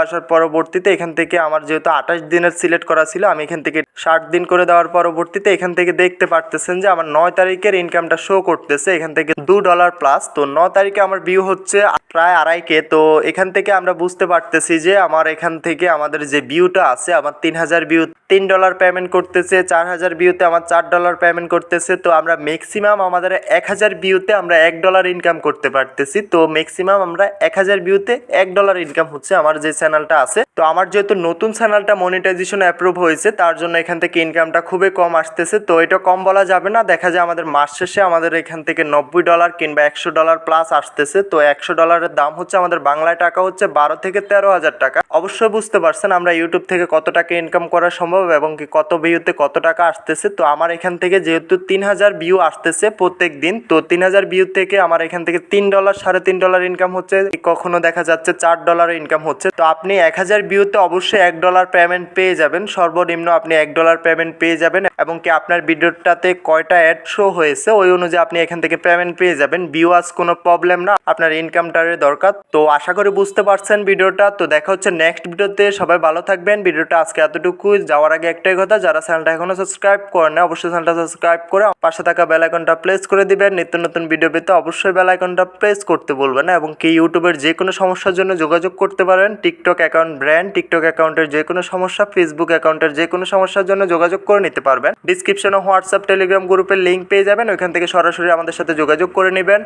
আসার পরবর্তীতে এখান থেকে আমার যেহেতু 28 দিনের সিলেক্ট করা ছিল, আমি এখান থেকে 60 দিন করে দেওয়ার পরবর্তীতে এখান থেকে দেখতে পারতেছেন যে আমার 9 তারিখের ইনকামটা শো করতেছে এখান থেকে $2 প্লাস। তো 9 তারিখে আমার ভিউ হচ্ছে প্রায় 2.5K। তো এখান থেকে আমরা বুঝতে পারতেছি যে আমার এখান থেকে আমাদের যে ভিউটা আছে, আমার 3000 ভিউ $3 পেমেন্ট করতেছে, 4000 ভিউতে আমার $4 পেমেন্ট করতেছে। তো আমরা ম্যাক্সিমাম আমাদের 1000 ভিউতে আমরা $1 ইনকাম করতে পারতেছি। তো ম্যাক্সিমাম আমরা 1000 ভিউতে $1 ইনকাম হচ্ছে আমার যে চ্যানেলটা আছে। তো আমার যেহেতু নতুন চ্যানেলটা মনিটাইজেশন অ্যাপ্রুভ হয়েছে, তার জন্য এখান থেকে ইনকামটা খুবই কম আসতেছে। তো এটা কম বলা যাবে না, দেখা যায় আমাদের মাস শেষে আমাদের এখান থেকে $90 কিংবা $100 প্লাস আসতেছে। তো $100 দাম হচ্ছে আমাদের বাংলায় টাকা হচ্ছে 12 থেকে 13,000 টাকা। অবশ্যই বুঝতে পারছেন আমরা ইউটিউব থেকে কত টাকা ইনকাম করা সম্ভব এবং কি কত ভিউতে কত টাকা আসতেছে। তো আমার এখান থেকে যেহেতু 3000 ভিউ আসতেছে প্রত্যেক দিন, তো 3000 ভিউ থেকে আমার এখান থেকে $3 $3.5 ইনকাম হচ্ছে, কখনো দেখা যাচ্ছে $4 ইনকাম হচ্ছে। তো আপনি 1000 ভিউতে অবশ্যই $1 পেমেন্ট পেয়ে যাবেন, সর্বনিম্ন আপনি $1 পেমেন্ট পেয়ে যাবেন এবং কি আপনার ভিডিওটাতে কয়টা অ্যাড শো হয়েছে ওই অনুযায়ী আপনি এখান থেকে পেমেন্ট পেয়ে যাবেন। ভিউয়ার্স কোনো প্রবলেম না, আপনার ইনকামটারের দরকার। তো আশা করি বুঝতে পারছেন ভিডিওটা। তো দেখা হচ্ছে নেক্সট ভিডিওতে, সবাই ভালো থাকবেন। ভিডিওটা আজকে এতটুকু। যাওয়ার আগে একটাই কথা, যারা চ্যানেলটা এখনো সাবস্ক্রাইব করেন না অবশ্যই চ্যানেলটা সাবস্ক্রাইব করে পাশে থাকা বেল আইকনটা প্রেস করে দিবেন। নিত্য নতুন ভিডিও পেতে অবশ্যই বেল আইকনটা প্রেস করতে বলবেন না এবং কি ইউটিউবের যে কোনো সমস্যার জন্য যোগাযোগ করতে পারেন। টিকটক অ্যাকাউন্ট ব্র্যান্ড, টিকটক অ্যাকাউন্টের যে কোনো সমস্যা, ফেসবুক অ্যাকাউন্টের যে কোনো সমস্যার জন্য যোগাযোগ করে নিতে পারবেন। ডিসক্রিপশনে হোয়াটসঅ্যাপ টেলিগ্রাম গ্রুপের লিঙ্ক পেয়ে যাবেন, ওইখান থেকে সরাসরি আমাদের সাথে যোগাযোগ করে নেবেন।